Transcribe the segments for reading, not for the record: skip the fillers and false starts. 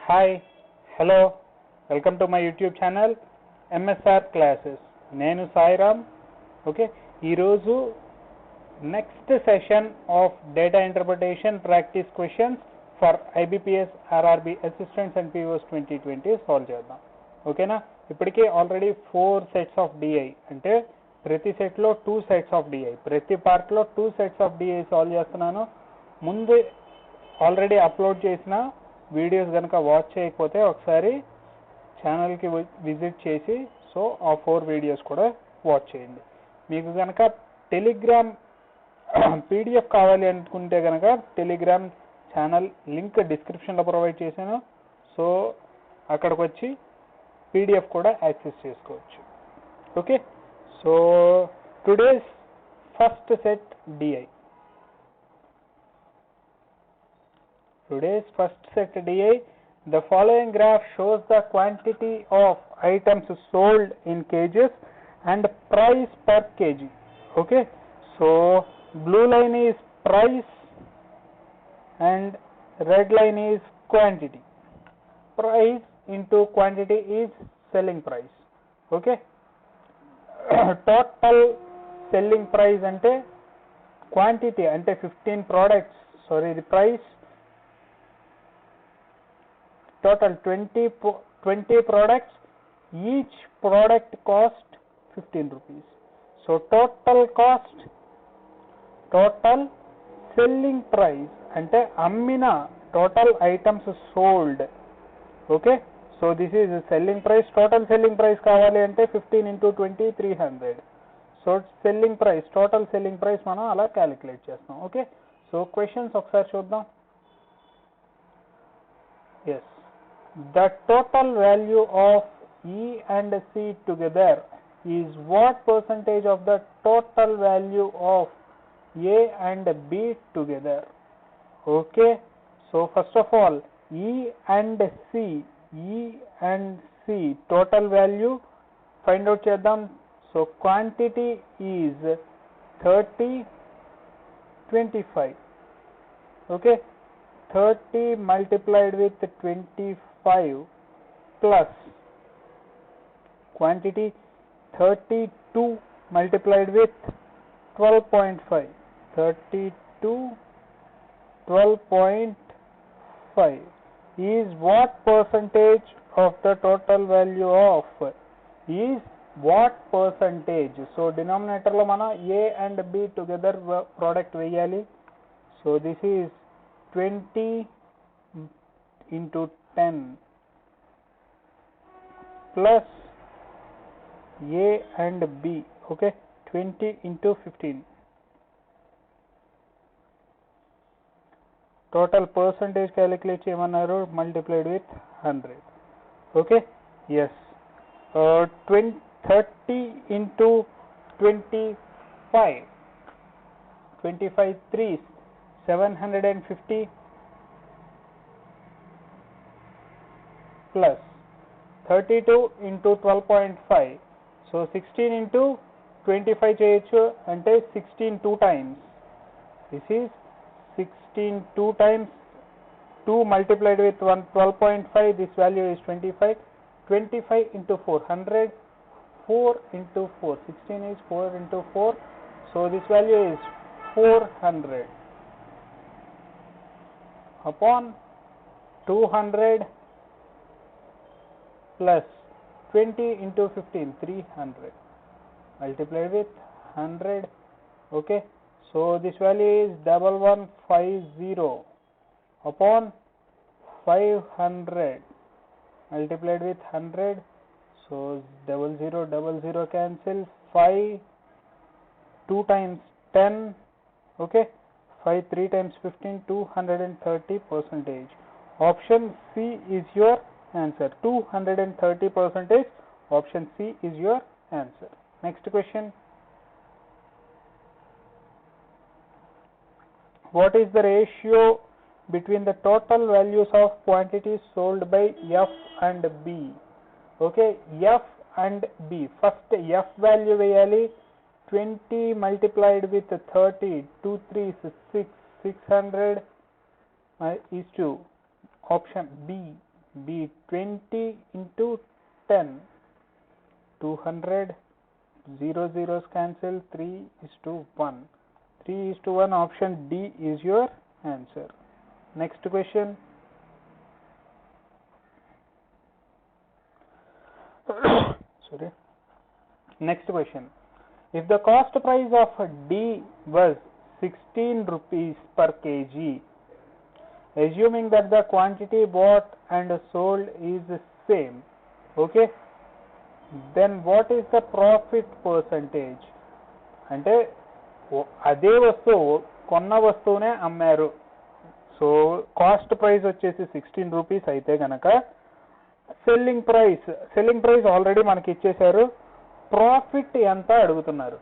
Hi hello welcome to my YouTube channel MSR classes. నేను Sairam. Okay, ఈరోజు next session of data interpretation practice questions for IBPS RRB assistants and POs 2020 solve చేద్దాం. ఓకేనా, ఇప్పటికే already 4 sets of DI, అంటే ప్రతి సెట్లో 2 sets of DI, ప్రతి పార్ట్లో 2 సెట్స్ ఆఫ్ డిఐ సాల్వ్ చేస్తున్నాను. ముందు ఆల్రెడీ అప్లోడ్ చేసిన వీడియోస్ కనుక వాచ్ చేయకపోతే ఒకసారి ఛానల్కి విజిట్ చేసి ఆ 4 వీడియోస్ కూడా వాచ్ చేయండి. మీకు కనుక టెలిగ్రామ్ పీడిఎఫ్ కావాలి అనుకుంటే కనుక టెలిగ్రామ్ ఛానల్ లింక్ డిస్క్రిప్షన్లో ప్రొవైడ్ చేశాను. సో అక్కడికి వచ్చి పీడిఎఫ్ కూడా యాక్సెస్ చేసుకోవచ్చు. Okay, so today's first set DI. Today's first set DI, the following graph shows the quantity of items sold in kgs and price per kg. Okay, so blue line is price and red line is quantity. Price into quantity is selling price. Okay, total selling price ante quantity ante 15 products, sorry, the price total 20 products, each product cost 15 rupees. So total cost, total selling price ante ammina total items sold. Okay, so this is selling price. Total selling price kavali ante 15 into 20 300. So selling price, total selling price మనం అలా calculate చేస్తాం. Okay, so questions ఒకసారి చూద్దాం. Yes, the total value of E and C together is what percentage of the total value of A and B together? Okay, so first of all E and C total value find out cheddam. So quantity is 30 25. Okay, 30 multiplied with 25 plus quantity 32 multiplied with 12.5. 32 12.5 is what percentage of the total value of is what percentage. So denominator lo mana A and B together product veyali. So this is 20 into 10 plus A and B. Okay, 20 into 15. Total percentage calculate cheyamanaru multiplied with 100. Okay, yes, 30 into 25, 25 3s 750 plus 32 into 12.5, so 16 into 25 cheyochu ante 16 2 times. This is 16 2 times 2 multiplied with 12.5, this value is 25. 25 into 400, 4 into 4, 16 is 4 into 4, so this value is 400 upon 200 plus 20 into 15 300 multiplied with 100. Okay, so this value is 1150 upon 500 multiplied with 100. So 00 cancel, 5 2 times 10. Okay, 5 3 times 15, 230 percentage. Option C is your answer. 230 percentage. Option C is your answer. Next question. What is the ratio between the total values of quantities sold by F and B? Okay, F and B. First F value veyali. 20 multiplied with 30, 2 3s 6, 600 is to option B. B 20 into 10, 200, 0 zeros cancel, 3:1. 3:1, option D is your answer. Next question. Sorry. Next question. If the cost price of D was 16 rupees per kg, assuming that the quantity bought and sold is same, okay, then what is the profit percentage? అంటే అదే వస్తువు కొన్న వస్తువునే అమ్మారు, so cost price వచ్చేసి 16 rupees అయితే కనుక selling price already మనకి ఇచ్చేశారు, ప్రాఫిట్ ఎంత అడుగుతున్నారు.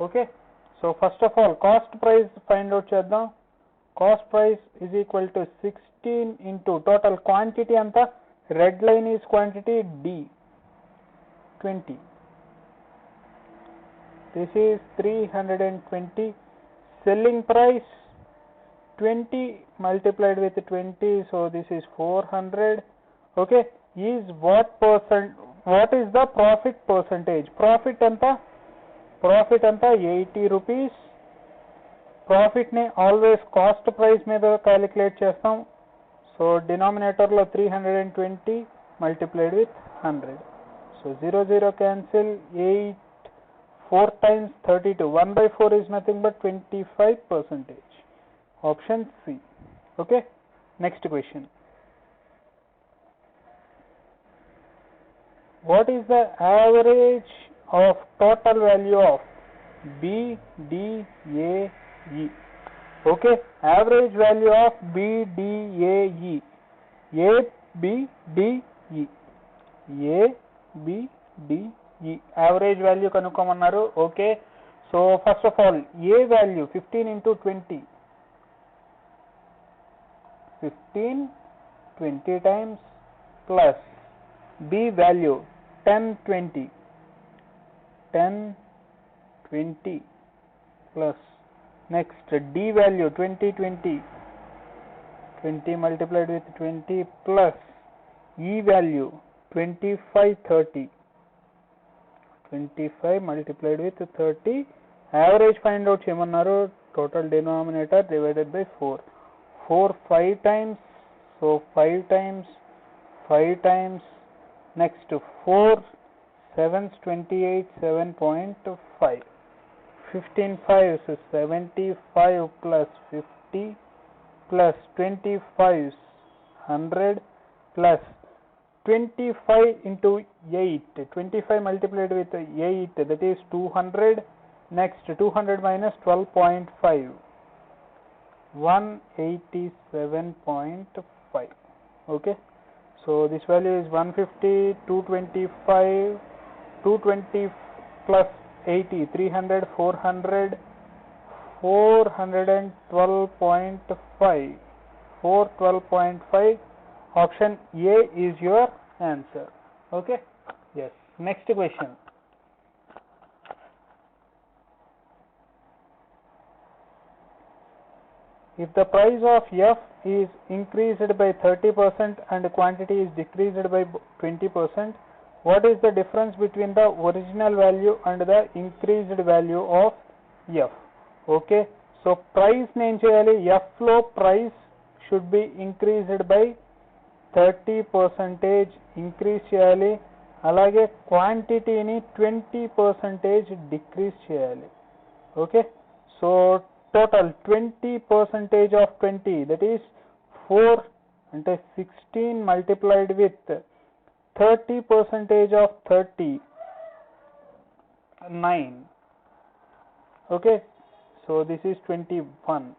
Okay, so first of all cost price find out చేద్దాం. Cost price is equal to 16 into total quantity ఎంత, red line is quantity, D 20. This is 320. Selling price 20 multiplied with 20, so this is 400. Okay, is what is the profit percentage? Profit anta 80 rupees. Profit ne always cost price meeda calculate chestam, so denominator lo 320 multiplied with 100, so 0 cancel, 8 4 times 32, 1/4 is nothing but 25%. Option C. Okay, next question. What is the average of total value of B, D, A, E? Okay, average value of B, D, A, E. A, B, D, E. A, B, D, E. Average value కనుక్కోమన్నారు. Okay, so first of all A value 15 into 20, 15 20 times plus B value 10 20 plus next D value 20 multiplied with 20 plus E value 25 multiplied with 30. Average find out చేయమన్నారు. Total denominator divided by 4 5 times, so 5 times next 4 7s 28, 7.5, 15 5s 75 plus 50 plus 25 100 plus 25 into 8, 25 multiplied with 8, that is 200. Next 200 minus 12.5, 187.5. okay, so this value is 150, 225, 220 plus 80, 300, 400, 412.5, 412.5. Option A is your answer. Okay, yes. Next question. If the price of F is increased by 30% and quantity is decreased by 20%, what is the difference between the original value and the increased value of F? Okay, so price ne em cheyali, F lo price should be increased by 30% increase cheyali, alage quantity ni 20% decrease cheyali. Okay, so total 20% of 20, that is 4 ante 16 multiplied with 30% of 30, 9. okay, so this is 21.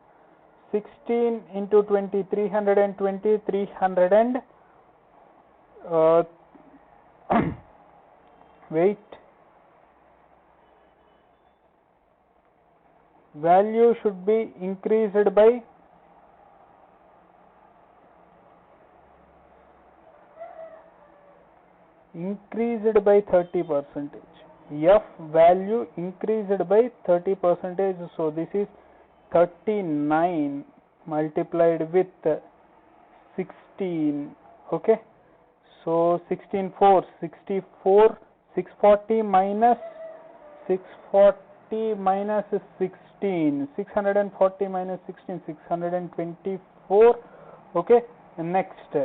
16 into 20, 320, 300 and wait, value should be increased by 30%. F value increased by 30%, so this is 39 multiplied with 16. okay, So 16 4, 64, 640 minus 640 minus 16, 640 minus 16, 624. Okay, next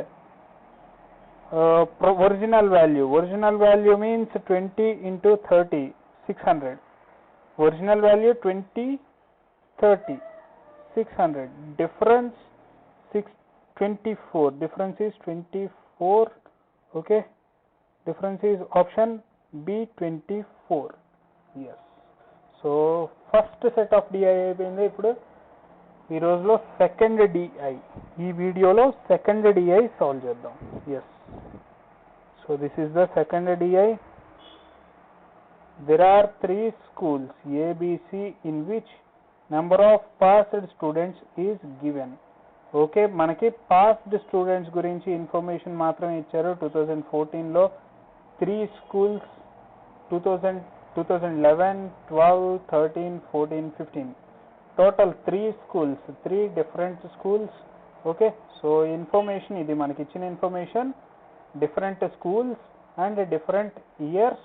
original value means 20 into 30, 600. Original value 20, 30, 600. Difference 24. Difference is 24. Okay, difference is option B, 24. Yes. So first set of DI అయిపోయింది. ఇప్పుడు ఈ రోజులో second DI, ఈ వీడియోలో second DI solve చేద్దాం. Yes, so this is the second DI. There are 3 schools A, B, C in which number of passed students is given. Okay, మనకి passed students గురించి information మాత్రమే ఇచ్చారు. 2014 లో 3 schools, 2011, 12, 13, 14, 15. Total 3 schools, 3 different schools. Okay, so information ఇది మనకి ఇచ్చిన information, different schools and different years,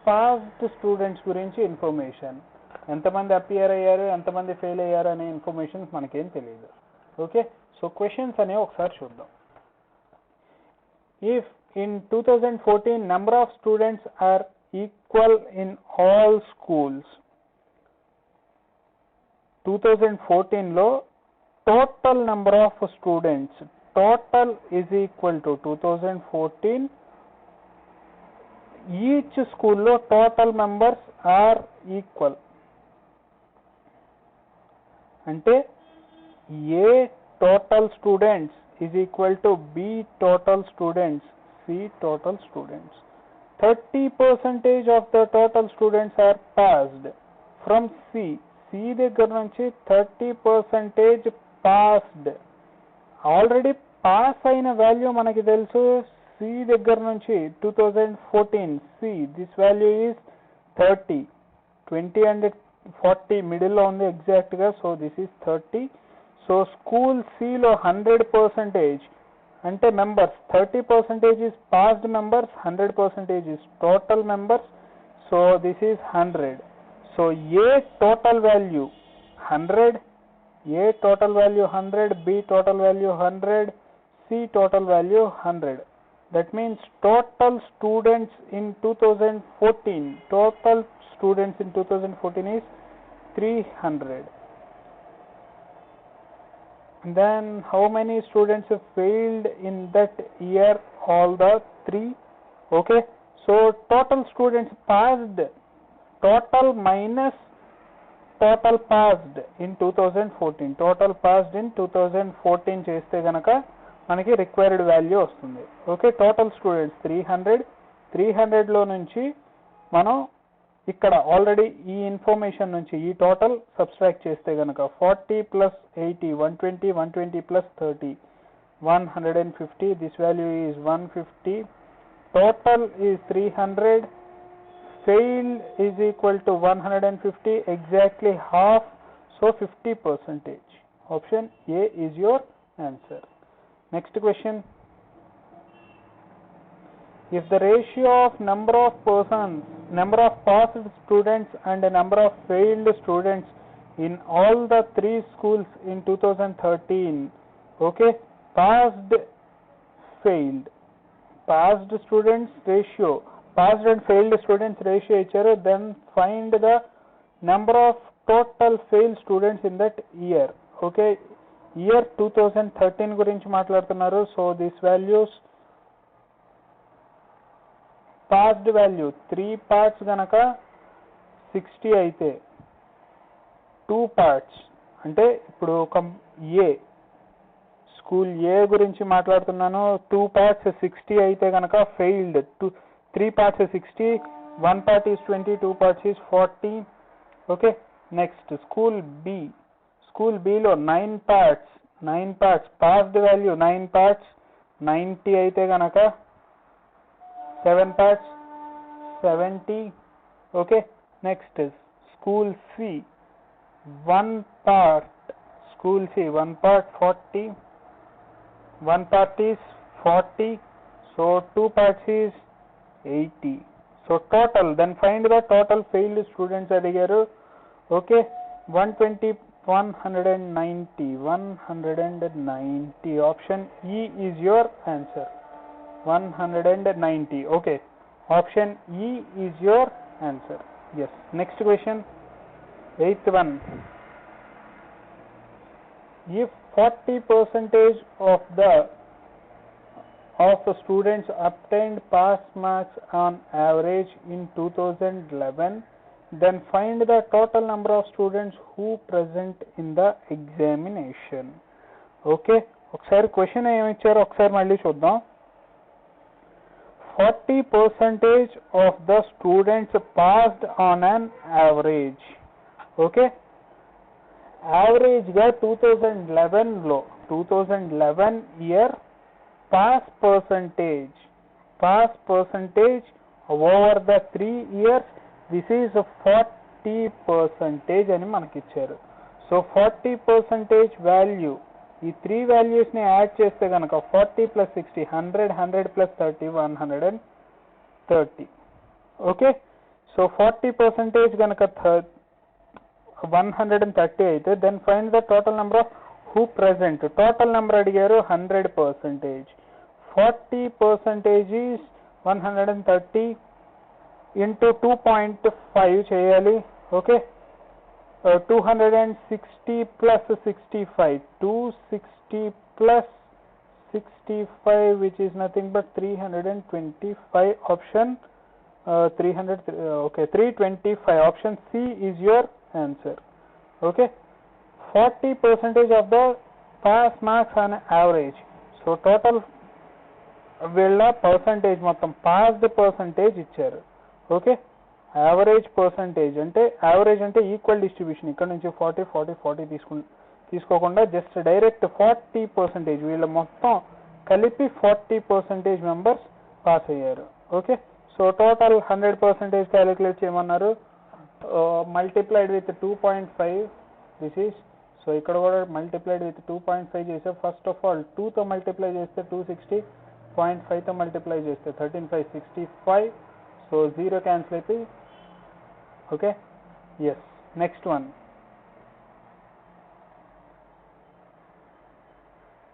passed students గురించి information, ఎంతమంది అపియర్ అయ్యారు, ఎంతమంది ఫెయిల్ అయ్యారు అనే ఇన్ఫర్మేషన్ మనకేం తెలియదు. ఓకే, సో క్వశ్చన్స్ అనేవి ఒకసారి చూద్దాం. If in 2014 number of students are equal in all schools, 2014 లో total number of students, total is equal to 2014 each స్కూల్లో టోటల్ మెంబర్స్ ఆర్ ఈక్వల్. అంటే A total students is equal to B total students, C total students. 30% of the total students are passed. From C దగ్గర నుంచి 30% passed. Already pass అయిన value మనకి తెలుసు. C దగ్గర నుంచి 2014 C, this value is 30. 20 and 40 మిడిల్లో ఉంది ఎగ్జాక్ట్గా, so this is 30. So school సిలో 100% అంటే members, 30% is passed members, 100% is total members. So this is 100. So A total value 100, A total value 100, B total value 100, C total value 100. That means total students in 2014 is 300. Then how many students have failed in that year? All the 3. Okay, so total students passed, total minus total passed in 2014, total passed in 2014 చేస్తే గనక మనకి required value వస్తుంది. Okay, total students 300 లో నుంచి మనం ఇక్కడ already ఈ information నుంచి ఈ టోటల్ సబ్స్ట్రాక్ట్ చేస్తే కనుక 40 plus 80, 120, 120 plus 30, 150. This value is 150. Total is 300. Failed is equal to 150, exactly half. So 50%. Option A is your answer. Next question. If the ratio of number of passed students and the number of failed students in all the 3 schools in 2013, okay, passed students ratio, passed and failed students ratio icharu, then find the number of total failed students in that year. Okay, year 2013 గురించి మాట్లాడుతున్నారు. So these values, passed value 3 parts గనక 60 అయితే 2 parts అంటే ఇప్పుడు ఒక ఏ school ఏ గురించి మాట్లాడుతున్నాను. 2 parts 60 అయితే గనక failed. 3 parts 60, 1 part is 20, 2 parts is 40. Okay, next school below 9 parts passed value 9 parts 90 అయితే గనక 7 parts 70. Okay, next is school C, 1 part 40, 1 part is 40. So 2 parts is 80. So total, then find the total failed students adigaru. Okay, 120, 190. Option E is your answer. 190. Okay, option E is your answer. Yes. Next question, 8th one. If 40% of students obtained pass marks on average in 2011, then find the total number of students who present in the examination. Okay, ఒకసారి question ఏమి ఇచ్చారో ఒకసారి మళ్ళీ చూద్దాం. 40% of the students passed on an average. Okay, average గా 2011 year pass percentage over the 3 years, this is 40% అని మనకి ఇచ్చారు. సో 40% వాల్యూ, ఈ 3 వాల్యూస్ ని యాడ్ చేస్తే కనుక 40 plus 60 100 plus 30 130. ఓకే, సో 40% కనుక 130 అయితే then find the total number of who present. Total number అడిగారు 100%. 40% is 130 into 2.5 చేయాలి. Okay, 260 plus 65, 260 plus 65, which is nothing but 325. Option 325. Option C is your answer. Okay, 40% of the pass marks on average. So total వీళ్ళ percentage మొత్తం passed percentage ఇచ్చారు. Okay, average percentage అంటే average అంటే equal distribution. ఇక్కడ నుంచి 40 తీసుకోకుండా just direct 40%, వీళ్ళ మొత్తం కలిపి 40% మెంబర్స్ పాస్ అయ్యారు. ఓకే, సో టోటల్ 100% క్యాలిక్యులేట్ చేయమన్నారు. Multiplied with 2.5 this is. So ఇక్కడ కూడా మల్టిప్లైడ్ విత్ 2.5 చేస్తే ఫస్ట్ ఆఫ్ ఆల్ 2తో మల్టిప్లై చేస్తే 260, 0.5తో మల్టిప్లై చేస్తే 13 5 65. సో 0 క్యాన్సిల్ అయిపోయి. Okay, yes. Next one,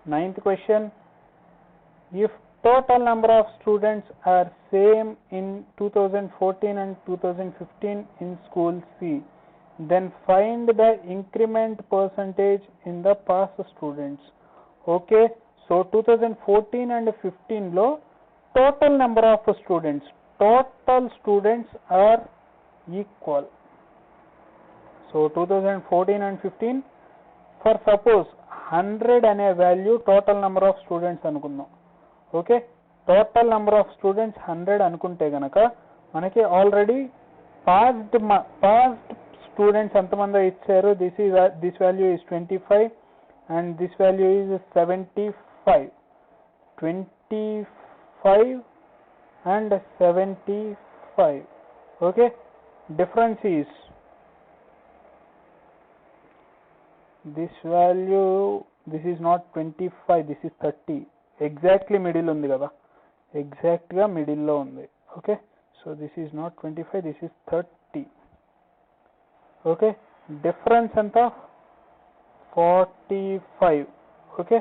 9th question. If total number of students are same in 2014 and 2015 in school C, then find the increment percentage in the pass students. Okay, so 2014 and 15 లో total number of students are equal. So 2014 and 15, for suppose 100 అనే value total number of students అనుకుందాం. Okay, total number of students 100 అనుకుంటే కనుక మనకి already passed students ఎంతమంది ఇచ్చారు. This value is 25 and this value is 75. 25 and 75. Okay, difference is this value, this is not 25, this is 30. Exactly middle ఉంది కదా, exact గా middle లో ఉంది. Okay, so this is not 25, this is 30. Okay, difference ఎంత 45. Okay,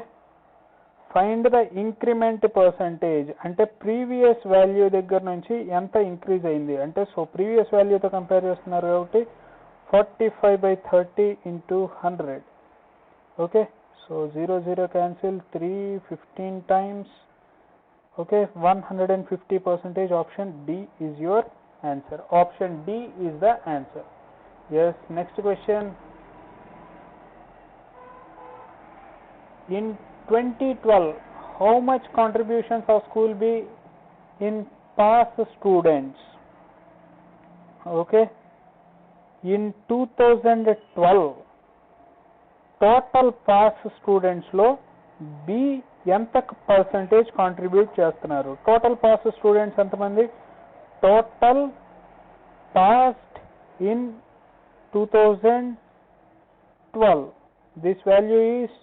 find the increment percentage అంటే previous value దగ్గర నుంచి ఎంత ఇంక్రీజ్ అయింది అంటే. సో ప్రీవియస్ వాల్యూతో కంపేర్ చేస్తున్నారు కాబట్టి 45/30 into 100. Okay, so 0 cancel, 315 times. Okay, 150%. Option D is your answer. Option D is the answer. Yes. Next question. In 2012, how much contributions of school be in pass students? Okay, in 2012 total pass students లో B ఎంత percentage contribute చేస్తున్నారు. Total pass students ఎంతమంది? Total passed in 2012, this value is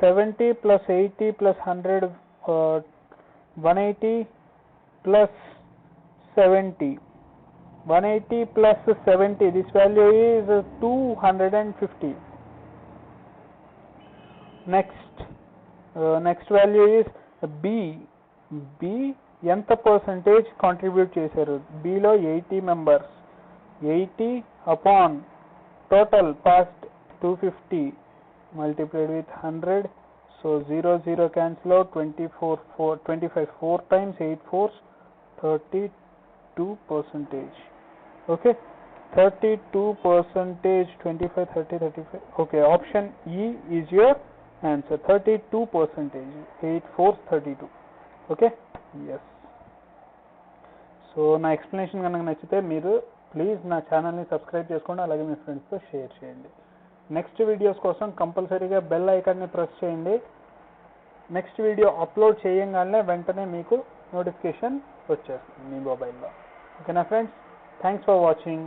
70 plus 80 plus 100, 180 plus 70. 180 plus 70, this value is 250. Next value is B. ఎంత percentage contribute చేశారు? Below 80 members. 80 upon total past 250 multiplied with 100. So 0 cancel out. 25 4 times 8 4s 32%. Okay, 32%. 25 30 35. Okay, option E is your answer. 32%. 8 4s 32. Okay, yes. So నా explanation కనుక నచ్చితే మీరు please నా ఛానల్ని subscribe చేసుకోండి, అలాగే మీ ఫ్రెండ్స్తో షేర్ చేయండి. నెక్స్ట్ వీడియోస్ కోసం కంపల్సరీగా బెల్ ఐకాన్ని ప్రెస్ చేయండి. నెక్స్ట్ వీడియో అప్లోడ్ చేయంగానే వెంటనే మీకు నోటిఫికేషన్ వచ్చేస్తుంది మీ మొబైల్లో. ఓకేనా ఫ్రెండ్స్, థ్యాంక్స్ ఫర్ వాచింగ్.